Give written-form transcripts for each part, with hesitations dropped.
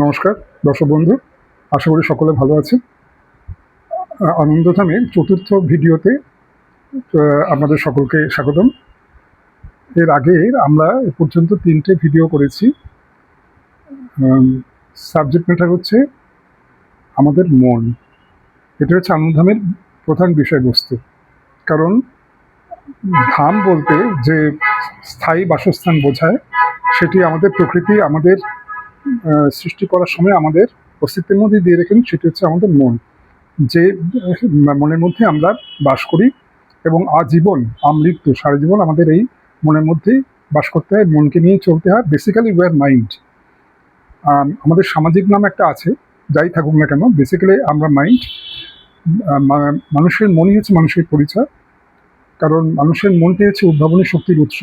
নমস্কার দর্শক বন্ধু, আশা করি সকলে ভালো আছেন। আনন্দধামের চতুর্থ ভিডিওতে আপনাদের সকলকে স্বাগতম। এর আগে আমরা এ পর্যন্ত 3টে ভিডিও করেছি। সাবজেক্ট ম্যাটার হচ্ছে আমাদের মন। এটা হচ্ছে আনন্দধামের প্রধান বিষয়বস্তু। কারণ ধাম বলতে যে স্থায়ী বাসস্থান বোঝায়, সেটি আমাদের প্রকৃতি আমাদের সৃষ্টি করার সময় আমাদের অস্তিত্বের মধ্যে দিয়ে রেখেন, সেটি হচ্ছে আমাদের মন। যে মনের মধ্যে আমরা বাস করি এবং আজীবন আমৃত্যু সারা জীবন আমাদের এই মনের মধ্যেই বাস করতে হয়, মনকে নিয়ে চলতে হয়। Basically we are mind. আমাদের সামাজিক নাম একটা আছে, যাই থাকুক না কেন, বেসিক্যালি আমরা মাইন্ড। মানুষের মনই হচ্ছে মানুষের পরিচয়, কারণ মানুষের মনটি হচ্ছে উদ্ভাবনী শক্তির উৎস,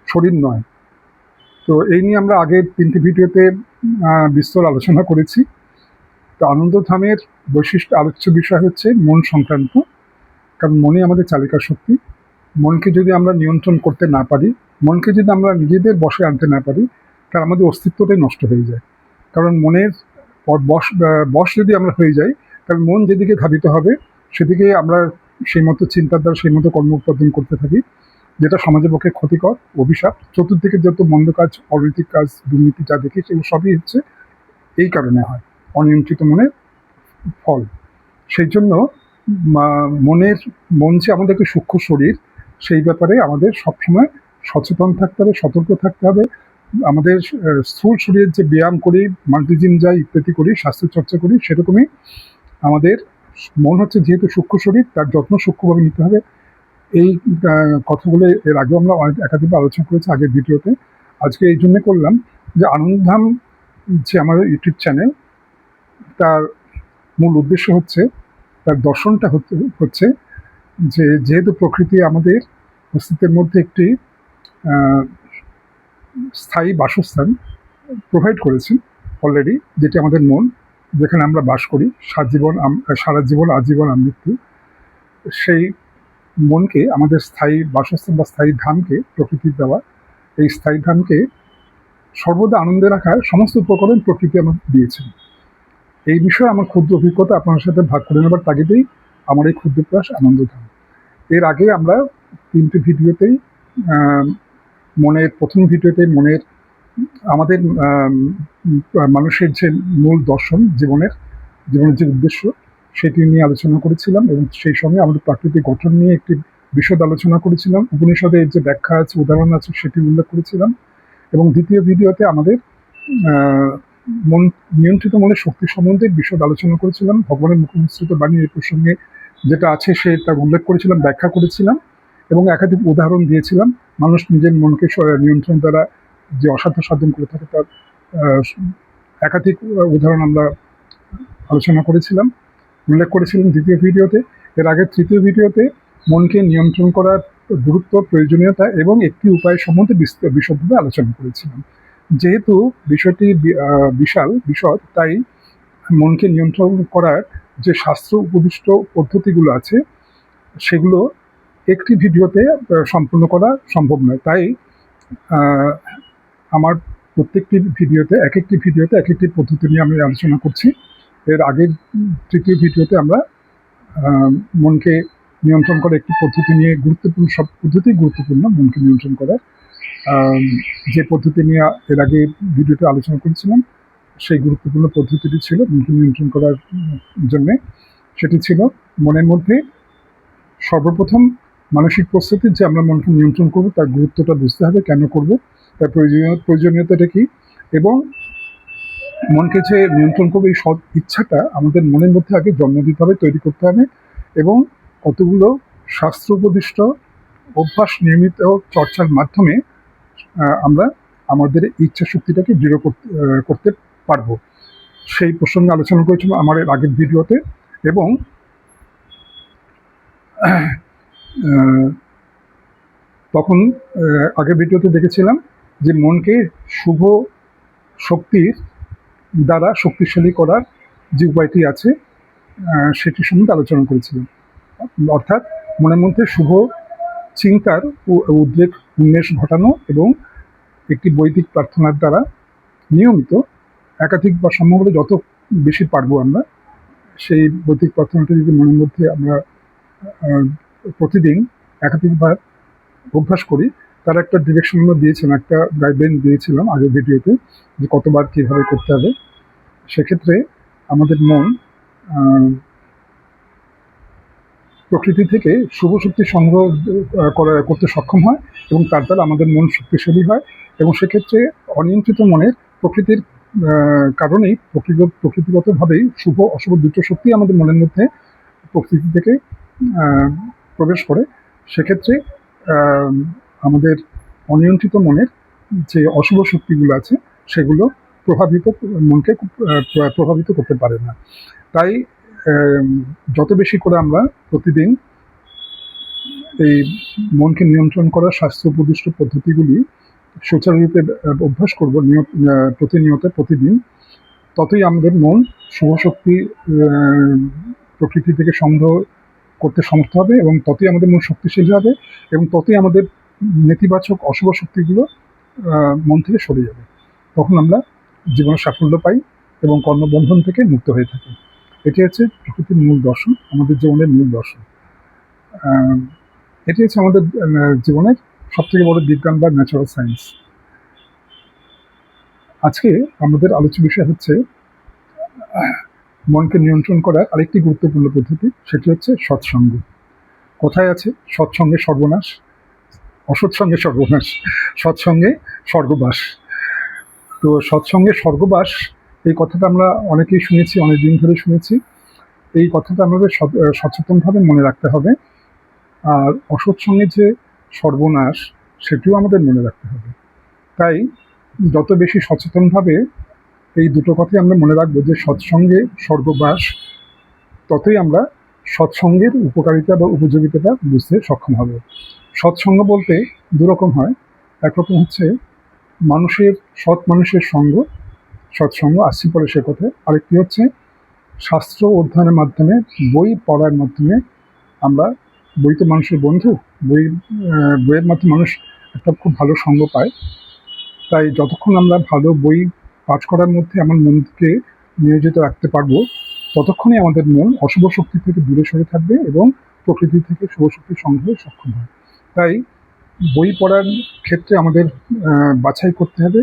শরীর নয়। তো এই নিয়ে আমরা আগের 3টে ভিডিওতে বিস্তর আলোচনা করেছি। তো আনন্দধামের বৈশিষ্ট্য আলোচ্য বিষয় হচ্ছে মন সংক্রান্ত, কারণ মনে আমাদের চালিকা শক্তি। মনকে যদি আমরা নিয়ন্ত্রণ করতে না পারি, মনকে যদি আমরা নিজেদের বশে আনতে না পারি, তাহলে আমাদের অস্তিত্বটাই নষ্ট হয়ে যায়। কারণ মনের বশ যদি আমরা হয়ে যাই, তাহলে মন যেদিকে ধাবিত হবে সেদিকে আমরা সেই মতো চিন্তার দ্বারা সেই মতো কর্ম উৎপাদন করতে থাকি, যেটা সমাজের পক্ষে ক্ষতিকর, অভিশাপ। চতুর্দিকে যত মন্দ কাজ, অনৈতিক কাজ, দুর্নীতি যা দেখি, সেগুলো সবই হচ্ছে এই কারণে হয়, অনিয়ন্ত্রিত মনের ফল। সেই জন্য মন যে আমাদের একটা সূক্ষ্ম শরীর, সেই ব্যাপারে আমাদের সবসময় সচেতন থাকতে হবে, সতর্ক থাকতে হবে। আমাদের স্থূল শরীরের যে ব্যায়াম করি, মাল্টিজিম যাই ইত্যাদি করি, স্বাস্থ্য চর্চা করি, সেরকমই আমাদের মন হচ্ছে যেহেতু সূক্ষ্ম শরীর, তার যত্ন সূক্ষ্মভাবে নিতে হবে। এই কথাগুলো এর আগেও আমরা একাধিকবার আলোচনা করেছি আগের ভিডিওতে। আজকে এই জন্য করলাম যে আনন্দধাম যে আমাদের ইউটিউব চ্যানেল, তার মূল উদ্দেশ্য হচ্ছে, তার দর্শনটা হচ্ছে যে যেহেতু প্রকৃতি আমাদের অস্তিত্বের মধ্যে একটি স্থায়ী বাসস্থান প্রোভাইড করেছেন অলরেডি, যেটি আমাদের মন, যেখানে আমরা বাস করি সারা জীবন আজীবন আমৃত্যু। সেই মনকে, আমাদের স্থায়ী বাসস্থান বা স্থায়ী ধামকে, প্রকৃতির দেওয়া এই স্থায়ী ধামকে সর্বদা আনন্দে রাখার সমস্ত উপকরণ প্রকৃতি আমাদের দিয়েছেন। এই বিষয়ে আমার ক্ষুদ্র অভিজ্ঞতা আপনার সাথে ভাগ করে নেবার তাগিদেই আমার এই ক্ষুদ্র প্রয়াস আনন্দধাম। এর আগে আমরা 3টে ভিডিওতেই প্রথম ভিডিওতে আমাদের মানুষের যে মূল দর্শন, জীবনের যে উদ্দেশ্য, সেটি নিয়ে আলোচনা করেছিলাম, এবং সেই সঙ্গে আমাদের প্রাকৃতিক গঠন নিয়ে একটি বিশদ আলোচনা করেছিলাম। উপনিষদের যে ব্যাখ্যা আছে, উদাহরণ আছে, সেটি উল্লেখ করেছিলাম। এবং দ্বিতীয় ভিডিওতে আমাদের মন নিয়ন্ত্রিত মনের শক্তি সম্বন্ধে বিশদ আলোচনা করেছিলাম। ভগবানের মুখনিসৃত বাণী এই প্রসঙ্গে যেটা আছে সেটা উল্লেখ করেছিলাম, ব্যাখ্যা করেছিলাম, এবং একাধিক উদাহরণ দিয়েছিলাম। মানুষ নিজের মনকে নিয়ন্ত্রণ দ্বারা যে অসাধ্য সাধন করে থাকে, তার একাধিক উদাহরণ আমরা আলোচনা করেছিলাম, উল্লেখ করেছিলাম দ্বিতীয় ভিডিওতে। এর আগে তৃতীয় ভিডিওতে মনকে নিয়ন্ত্রণ করার গুরুত্ব, প্রয়োজনীয়তা এবং একটি উপায় সম্বন্ধে বিশদভাবে আলোচনা করেছিলাম। যেহেতু বিষয়টি বিশদ, তাই মনকে নিয়ন্ত্রণ করার যে শাস্ত্র উপদিষ্ট পদ্ধতিগুলো আছে, সেগুলো একটি ভিডিওতে সম্পূর্ণ করা সম্ভব নয়। তাই আমার প্রত্যেকটি ভিডিওতে এক একটি পদ্ধতি নিয়ে আমি আলোচনা করছি। এর আগের তৃতীয় ভিডিওতে আমরা মনকে নিয়ন্ত্রণ করার একটি পদ্ধতি নিয়ে, সব পদ্ধতি গুরুত্বপূর্ণ মনকে নিয়ন্ত্রণ করার, যে পদ্ধতি নিয়ে এর আগে ভিডিওতে আলোচনা করেছিলাম, সেই গুরুত্বপূর্ণ পদ্ধতিটি ছিল মনকে নিয়ন্ত্রণ করার জন্যে। সেটি ছিল মনের মধ্যে সর্বপ্রথম মানসিক প্রস্তুতি, যে আমরা মনকে নিয়ন্ত্রণ করবো, তার গুরুত্বটা বুঝতে হবে, কেন করব, তার প্রয়োজনীয়তাটা কি, এবং মনকে যে নিয়ন্ত্রণ করবে এই সৎ ইচ্ছাটা আমাদের মনের মধ্যে আগে জন্ম দিতে হবে, তৈরি করতে হবে। এবং কতগুলো শাস্ত্র উপদিষ্ট অভ্যাস, নিয়মিত চর্চার মাধ্যমে আমরা আমাদের ইচ্ছা শক্তিটাকে দৃঢ় করতে পারবো। সেই প্রসঙ্গে আলোচনা করেছিলাম আমার আগের ভিডিওতে। এবং তখন আগের ভিডিওতে দেখেছিলাম যে মনকে শুভ শক্তির দ্বারা শক্তিশালী করার যে উপায়টি আছে, সেটি সম্বন্ধে আলোচনা করেছিলাম। অর্থাৎ মনের মধ্যে শুভ চিন্তার উন্মেষ ঘটানো এবং একটি বৈদিক প্রার্থনার দ্বারা নিয়মিত একাধিক বা সম্ভব হলে যত বেশি পারবো আমরা সেই বৈদিক প্রার্থনাটা যদি মনের মধ্যে আমরা প্রতিদিন একাধিকবার অভ্যাস করি, তার একটা ডিরেকশন আমরা দিয়েছিলাম, একটা গাইডলাইন দিয়েছিলাম আগের ভিডিওতে, যে কতবার কীভাবে করতে হবে। সেক্ষেত্রে আমাদের মন প্রকৃতি থেকে শুভ শক্তি সংগ্রহ করতে সক্ষম হয় এবং তার দ্বারা আমাদের মন শক্তিশালী হয়। এবং সেক্ষেত্রে অনিয়ন্ত্রিত মনের প্রকৃতির কারণেই প্রকৃতিগতভাবেই শুভ অশুভ দুটো শক্তি আমাদের মনের মধ্যে প্রকৃতি থেকে প্রবেশ করে। সেক্ষেত্রে আমাদের অনিয়ন্ত্রিত মনের যে অশুভ শক্তিগুলো আছে সেগুলো মনকে প্রভাবিত করতে পারে না। তাই যত বেশি করে আমরা প্রতিদিন এই মনকে নিয়ন্ত্রণ করার স্বাস্থ্য উপদিষ্ট পদ্ধতিগুলি সুচারুরূপে অভ্যাস করব প্রতিদিন, ততই আমাদের মন শুভ শক্তি প্রকৃতি থেকে সংগ্রহ করতে সমর্থ হবে এবং ততই আমাদের মন শক্তিশালী হবে এবং ততই আমাদের নেতিবাচক অশুভ শক্তিগুলো মন থেকে সরে যাবে। তখন আমরা জীবনে সাফল্য পাই এবং কর্মবন্ধন থেকে মুক্ত হয়ে থাকি। এটি হচ্ছে প্রকৃতির মূল দর্শন, আমাদের জীবনের মূল দর্শন। এটি হচ্ছে আমাদের জীবনের সবথেকে বড় বিজ্ঞান বা ন্যাচারাল সায়েন্স। আজকে আমাদের আলোচ্য বিষয় হচ্ছে মনকে নিয়ন্ত্রণ করার আরেকটি গুরুত্বপূর্ণ পদ্ধতি, সেটি হচ্ছে সৎসঙ্গ। কথায় আছে সৎসঙ্গে সর্বনাশ, অসৎসঙ্গে সর্বনাশ, সৎসঙ্গে স্বর্গবাস। তো সৎসঙ্গে স্বর্গবাস এই কথাটা আমরা অনেকেই শুনেছি, অনেক দিন ধরে শুনেছি। এই কথাটা আমাদের সচেতনভাবে মনে রাখতে হবে। আর অসৎসঙ্গে যে সর্বনাশ সেটিও আমাদের মনে রাখতে হবে। তাই যত বেশি সচেতনভাবে এই দুটো কথাই আমরা মনে রাখবো যে সৎসঙ্গে স্বর্গবাস, ততই আমরা সৎসঙ্গের উপকারিতা বা উপযোগিতাটা বুঝতে সক্ষম হব। সৎসঙ্গ বলতে দুরকম হয়। একরকম হচ্ছে সৎ মানুষের সঙ্গ, সৎসঙ্গ, আসছি পরে সে কথা। আরেকটি হচ্ছে শাস্ত্র অধ্যয়নের মাধ্যমে, বই পড়ার মাধ্যমে আমরা, বই তো মানুষের বন্ধু, বইয়ের মাধ্যমে মানুষ একটা খুব ভালো সঙ্গ পায়। তাই যতক্ষণ আমরা ভালো বই পাঠ করার মধ্যে আমার মনকে নিয়োজিত রাখতে পারবো, ততক্ষণই আমাদের মন অশুভ শক্তি থেকে দূরে সরে থাকবে এবং প্রকৃতি থেকে শুভ শক্তি সংগ্রহে সক্ষম হয়। তাই বই পড়ার ক্ষেত্রে আমাদের বাছাই করতে হবে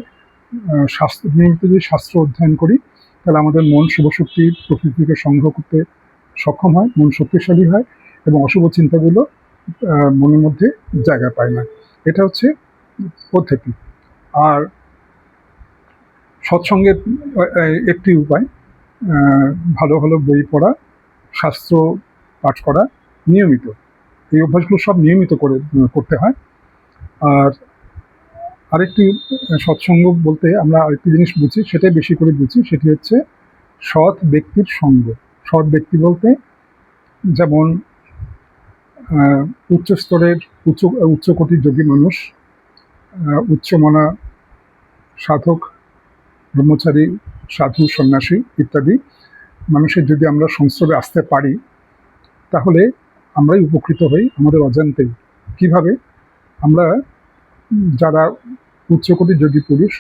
নিয়মিত যদি শাস্ত্র অধ্যয়ন করি, তাহলে আমাদের মন শুভ শক্তি প্রকৃতি থেকে সংগ্রহ করতে সক্ষম হয়, মন শক্তিশালী হয় এবং অশুভ চিন্তাগুলো মনের মধ্যে জায়গা পায় না। এটা হচ্ছে পদ্ধতি। আর সৎসঙ্গের একটি উপায় ভালো ভালো বই পড়া, শাস্ত্র পাঠ করা নিয়মিত। এই অভ্যাসগুলো সব নিয়মিত করতে হয়। আর আরেকটি সৎসঙ্গ বলতে আমরা আরেকটি জিনিস বুঝি, সেটাই বেশি করে বুঝি, সেটি হচ্ছে সৎ ব্যক্তির সঙ্গ। সৎ ব্যক্তি বলতে যেমন উচ্চ স্তরের উচ্চকোটির যোগী মানুষ, উচ্চমনা সাধক, ব্রহ্মচারী, সাধু, সন্ন্যাসী ইত্যাদি মানুষের যদি আমরা সংস্রবে আসতে পারি, তাহলে আমরাই উপকৃত হই আমাদের অজান্তেই। কিভাবে? আমরা যারা উচ্চকোটির যোগী পুরুষ,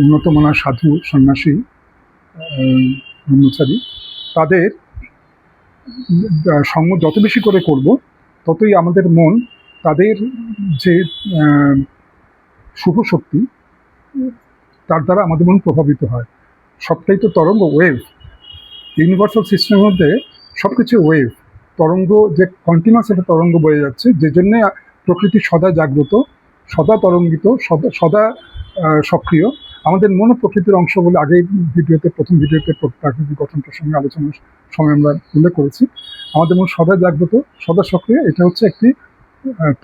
উন্নতমানা সাধু, সন্ন্যাসী, ব্রহ্মচারী, তাদের সঙ্গ যত বেশি করে করব, ততই আমাদের মন তাদের যে শুভ শক্তি, তার দ্বারা আমাদের মন প্রভাবিত হয়। সবটাই তো তরঙ্গ, ওয়েভ। ইউনিভার্সাল সিস্টেমের মধ্যে সব কিছু ওয়েভ, তরঙ্গ, যে কন্টিনিউয়াস একটা তরঙ্গ বয়ে যাচ্ছে, যে জন্যে প্রকৃতি সদা জাগ্রত, সদা তরঙ্গিত, সদা সক্রিয়। আমাদের মনও প্রকৃতির অংশ বলে আগে প্রথম ভিডিওতে প্রাকৃতিক গঠন প্রসঙ্গে আলোচনার সময় আমরা উল্লেখ করেছি। আমাদের মন সদা জাগ্রত, সদা সক্রিয়। এটা হচ্ছে একটি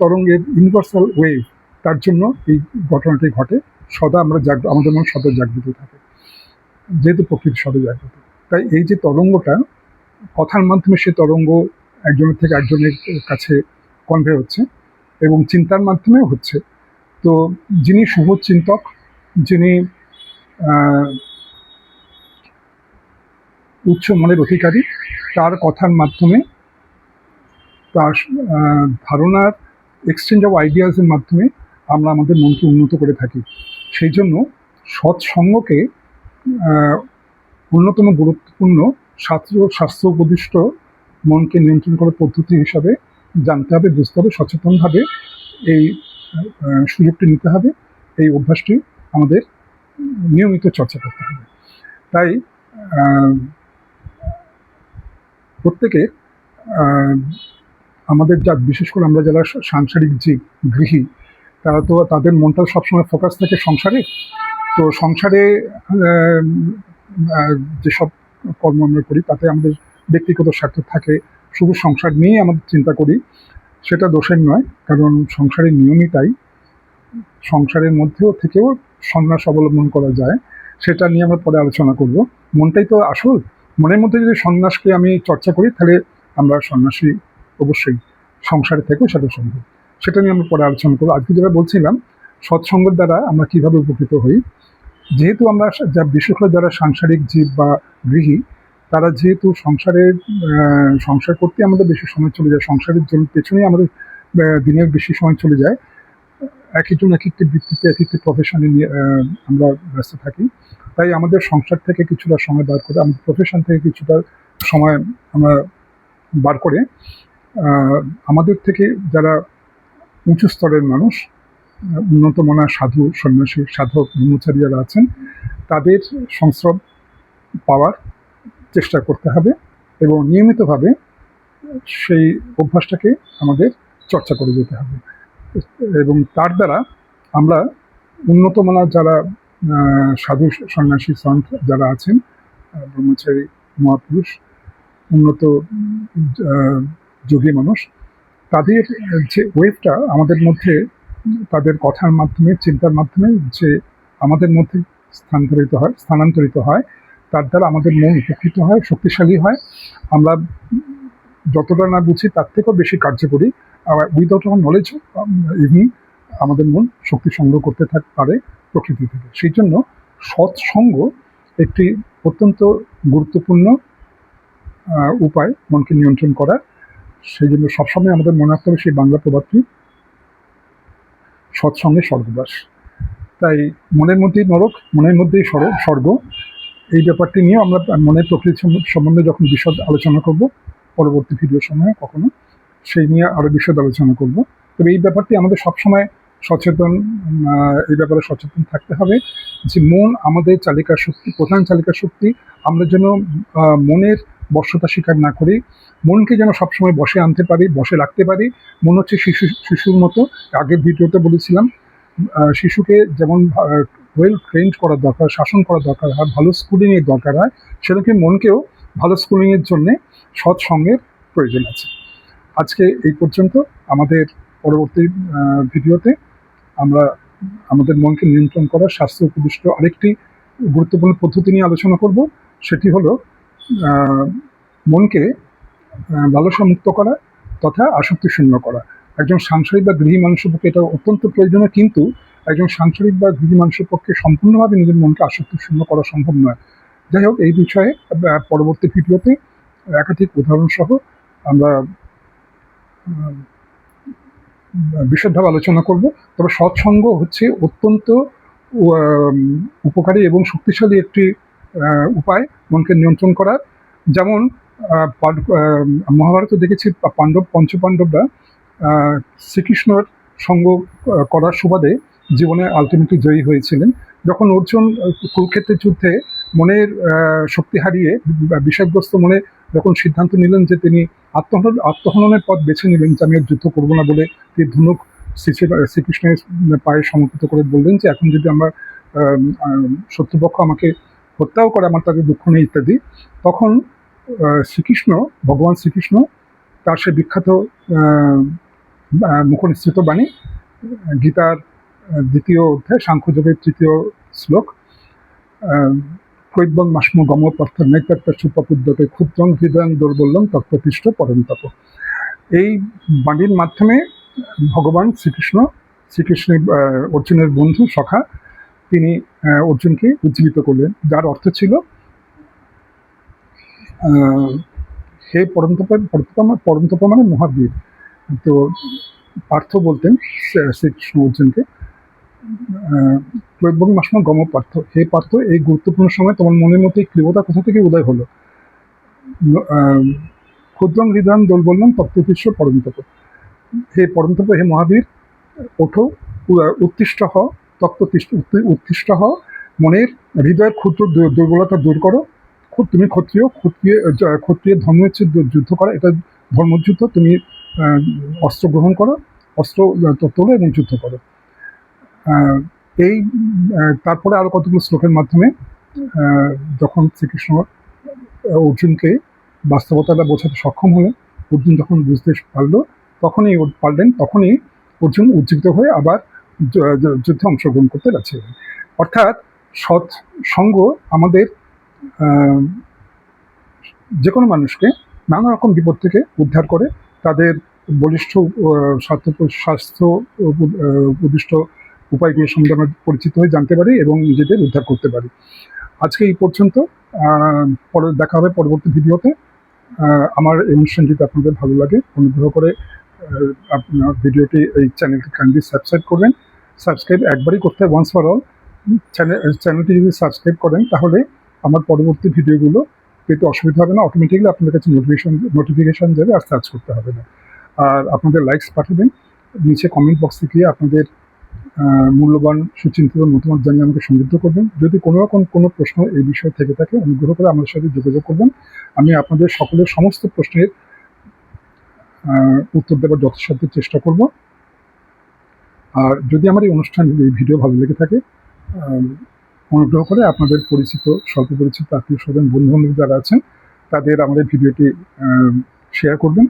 তরঙ্গের ইউনিভার্সাল ওয়েভ। তার জন্য এই ঘটনাটি ঘটে। আমাদের মন সদা জাগ্রত থাকে, যেহেতু প্রকৃতি সদা জাগ্রত। তাই এই যে তরঙ্গটা, কথার মাধ্যমে সে তরঙ্গ একজনের থেকে একজনের কাছে কনভে হচ্ছে এবং চিন্তার মাধ্যমেও হচ্ছে। তো যিনি শুভ চিন্তক, যিনি উচ্চ মনের অধিকারী, তার কথার মাধ্যমে, তার ধারণার এক্সচেঞ্জ অফ আইডিয়াসের মাধ্যমে আমরা আমাদের মনকে উন্নত করে থাকি। সেই জন্য সৎসঙ্গকে আহ, অন্যতম গুরুত্বপূর্ণ স্বাস্থ্য উপদিষ্ট মনকে নিয়ন্ত্রণ করার পদ্ধতি হিসাবে জানতে হবে, বুঝতে হবে, সচেতনভাবে এই সুযোগটি নিতে হবে, এই অভ্যাসটি আমাদের নিয়মিত চর্চা করতে হবে। তাই আহ, প্রত্যেকে আহ, আমাদের বিশেষ করে আমরা যারা সাংসারিক জীব, গৃহী, তারা তো তাদের মনটা সবসময় ফোকাস থাকে সংসারে। তো সংসারে আহ, আহ, যেসব কর্ম আমরা করি তাতে আমাদের ব্যক্তিগত স্বার্থ থাকে, শুধু সংসার নিয়েই আমাদের চিন্তা করি, সেটা দোষের নয়। কারণ সংসারের নিয়মই তাই, সংসারের মধ্যেও থেকেও সন্ন্যাস অবলম্বন করা যায়, সেটা নিয়ে আমরা পরে আলোচনা করব। মনটাই তো আসল, মনের মধ্যে যদি সন্ন্যাসকে আমি চর্চা করি তাহলে আমরা সন্ন্যাসী অবশ্যই, সংসারে থেকেও সেটা সম্ভব। সেটা নিয়ে আমরা পরে আলোচনা করবো। আজকে যেটা বলছিলাম, সৎসঙ্গের দ্বারা আমরা কিভাবে উপকৃত হই। যেহেতু আমরা বিশেষ করে যারা সাংসারিক জীব বা গৃহী, তারা যেহেতু সংসার করতে আমাদের বেশি সময় চলে যায়, সংসারের জন্য পেছনেই আমাদের দিনের বেশি সময় চলে যায়। এক একজন এক একটি বৃত্তিতে, এক একটি প্রফেশনে নিয়ে আমরা ব্যস্ত থাকি। তাই আমাদের সংসার থেকে কিছুটা সময় বার করে, আমাদের প্রফেশন থেকে কিছুটা সময় আমরা বার করে আমাদের থেকে যারা উঁচু স্তরের মানুষ, উন্নত মনা সাধু, সন্ন্যাসী, সাধক, ব্রহ্মচারী যারা আছেন, তাদের সংস্রব পাওয়ার চেষ্টা করতে হবে এবং নিয়মিতভাবে সেই অভ্যাসটাকে আমাদের চর্চা করে যেতে হবে। এবং তার দ্বারা আমরা উন্নত মানের যারা সাধু, সন্ন্যাসী, সন্ত যারা আছেন, ব্রহ্মচারী, মহাপুরুষ, উন্নত যোগী মানুষ, তাদের যে ওয়েভটা আমাদের মধ্যে, তাদের কথার মাধ্যমে, চিন্তার মাধ্যমে যে আমাদের মধ্যে স্থানান্তরিত হয়, তার দ্বারা আমাদের মন উপকৃত হয়, শক্তিশালী হয়। আমরা যতটা না বুঝি তার থেকেও বেশি কার্যকরী, উইদাউট আমার নলেজ ইভেন আমাদের মন শক্তি সংগ্রহ করতে পারে প্রকৃতি থেকে। সেই জন্য সৎসঙ্গ একটি অত্যন্ত গুরুত্বপূর্ণ উপায় মনকে নিয়ন্ত্রণ করার। সেই জন্য সবসময় আমাদের মনে রাখতে হবে সেই বাংলা প্রবাদটি, সৎসঙ্গে স্বর্গবাস। তাই মনের মধ্যেই নরক, মনের মধ্যেই স্বর্গ, এই ব্যাপারটি নিয়ে আমরা মনের প্রকৃতি সম্বন্ধে যখন বিশদ আলোচনা করব পরবর্তী ভিডিও সময়ে কখনো, সেই নিয়ে আরো বিশদ আলোচনা করব। তবে এই ব্যাপারটি আমাদের সবসময় সচেতন, এই ব্যাপারে সচেতন থাকতে হবে যে মন আমাদের চালিকা শক্তি, প্রধান চালিকা শক্তি। আমরা যেন মনের বশ্যতা স্বীকার না করি, মনকে যেন সবসময় বসে আনতে পারি, বসে রাখতে পারি। মন হচ্ছে শিশুর মতো। আগের ভিডিওতে বলেছিলাম, শিশুকে যেমন ওয়েল ট্রেন্ড করার দরকার, শাসন করার দরকার হয়, ভালো স্কুলিংয়ের দরকার হয়, সেরকম মনকেও ভালো স্কুলিংয়ের জন্যে সৎসঙ্গের প্রয়োজন আছে। আজকে এই পর্যন্ত। আমাদের পরবর্তী ভিডিওতে আমরা আমাদের মনকে নিয়ন্ত্রণ করার স্বাস্থ্য উপদিষ্ট আরেকটি গুরুত্বপূর্ণ পদ্ধতি নিয়ে আলোচনা করব। সেটি হলো মনকে লালসা মুক্ত করা তথা আসক্তি শূন্য করা। একজন সাংসারিক বা গৃহী মানুষের পক্ষে এটা অত্যন্ত প্রয়োজনীয়, কিন্তু একজন সাংসারিক বা গৃহী মানুষের পক্ষে সম্পূর্ণভাবে নিজের মনকে আসক্তি শূন্য করা সম্ভব নয়। যাই হোক, এই বিষয়ে পরবর্তী ভিডিওতে একাধিক উদাহরণ সহ আমরা বিশদভাবে আলোচনা করব। তবে সৎসঙ্গ হচ্ছে অত্যন্ত উপকারী এবং শক্তিশালী একটি উপায় মনকে নিয়ন্ত্রণ করার। যেমন মহাভারতে দেখেছি পঞ্চপাণ্ডবরা শ্রীকৃষ্ণর সঙ্গ করার সুবাদে জীবনে আলটিমেটলি জয়ী হয়েছিলেন। যখন অর্জুন কুরুক্ষেত্রের যুদ্ধে মনের শক্তি হারিয়ে, বিষাদগ্রস্ত মনে যখন সিদ্ধান্ত নিলেন যে তিনি আত্মহননের পথ বেছে নিলেন, যে আমি যুদ্ধ করবো না বলে, তিনি ধনুক শ্রীকৃষ্ণের পায়ে সমর্পিত করে বললেন যে এখন যদি আমার শত্রুপক্ষ আমাকে হত্যাও করে, আমার তাদের দুঃখ নেই ইত্যাদি। তখন ভগবান শ্রীকৃষ্ণ তার সে বিখ্যাত মুখনিসৃত বাণী, গীতার 2য় অধ্যায় সাংখ্যযোগের 3য় শ্লোক, কৈবং মাস্ম গম পার্থ নৈতত্য সুপপুদ্যতে ক্ষুদ্রং হৃদয়ং দুর্বল্যং তত্ত্বপৃষ্ঠ পরন্তপ। এই বাণীর মাধ্যমে ভগবান শ্রীকৃষ্ণের অর্জুনের বন্ধু সখা, তিনি অর্জুনকে উজ্জীবিত করলেন, যার অর্থ ছিল হে পরন্তপ মানে মহাবীর। তো পার্থ বলতেন শ্রীকৃষ্ণ অর্জুনকে, প্রয়োগী মাসমা গম পার্থ, হে পার্থ, এই গুরুত্বপূর্ণ সময় তোমার মনের মধ্যে এই ক্লিবতা কোথা থেকে উদয় হলো? ক্ষুদ্রং হৃদয়ং দোলবল্লম তপ্ততিষ্ঠ পরমতপ, হে পরমতপ, হে মহাবীর, ওঠো, উত্তিষ্ঠ হও, উত্তিষ্ঠ হও, মনের হৃদয়ের ক্ষুদ্র দুর্বলতা দূর করো। তুমি ক্ষত্রিয় ধর্ম হচ্ছে যুদ্ধ করা, এটা ধর্মযুদ্ধ। তুমি অস্ত্র গ্রহণ করো, অস্ত্র তোলো এবং যুদ্ধ করো। এই তারপরে আরো কতগুলো শ্লোকের মাধ্যমে যখন শ্রীকৃষ্ণ অর্জুনকে বাস্তবতাটা বোঝাতে সক্ষম হলো, অর্জুন যখন বুঝতে পারলেন, তখনই অর্জুন উজ্জীবিত হয়ে আবার যুদ্ধে অংশগ্রহণ করতে রাজি হলেন। অর্থাৎ সৎ সঙ্গ আমাদের যে কোনো মানুষকে নানা রকম বিপদ থেকে উদ্ধার করে, তাদের বলিষ্ঠ স্বাস্থ্য উদ্দিষ্ট উপায়গুলো সম্বন্ধে আমরা পরিচিত হয়ে জানতে পারি এবং নিজেদের উদ্ধার করতে পারি। আজকে এই পর্যন্ত, পরে দেখা হবে পরবর্তী ভিডিওতে। আমার এই অনুষ্ঠান যদি আপনাদের ভালো লাগে, অনুগ্রহ করে আপনার ভিডিওটি, এই চ্যানেলটি কাইন্ডলি সাবস্ক্রাইব করবেন। সাবস্ক্রাইব একবারই করতে হয়, ওয়ান্স ফর অল। চ্যানেলটি যদি সাবস্ক্রাইব করেন তাহলে আমার পরবর্তী ভিডিওগুলো পেতে অসুবিধা হবে না, অটোমেটিকলি আপনাদের কাছে নোটিফিকেশন যাবে, আর সার্চ করতে হবে না। আর আপনাদের লাইকস পাঠাবেন, নিচে কমেন্ট বক্সে গিয়ে আপনাদের মূল্যবান সুচিন্তিত মতামত জানিয়ে আমাকে সমৃদ্ধ করবেন। যদি কোনো রকম কোনো প্রশ্ন এই বিষয়ে থেকে থাকে, অনুগ্রহ করে আমাদের সাথে যোগাযোগ করবেন। আমি আপনাদের সকলের সমস্ত প্রশ্নের উত্তর দেওয়ার যথাসাধ্য চেষ্টা করব। আর যদি আমার এই অনুষ্ঠান, এই ভিডিও ভালো লেগে থাকে, অনুগ্রহ করে আপনাদের পরিচিত, স্বল্প পরিচিত আত্মীয় স্বজন, বন্ধুবান্ধব যারা আছেন, তাদের আমাদের ভিডিওটি শেয়ার করবেন।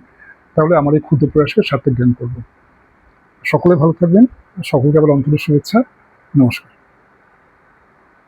তাহলে আমার এই ক্ষুদ্র প্রয়াসকে সার্থক জ্ঞান করব। সকলে ভালো থাকবেন, সকলকে আবার অন্তরের শুভেচ্ছা, নমস্কার।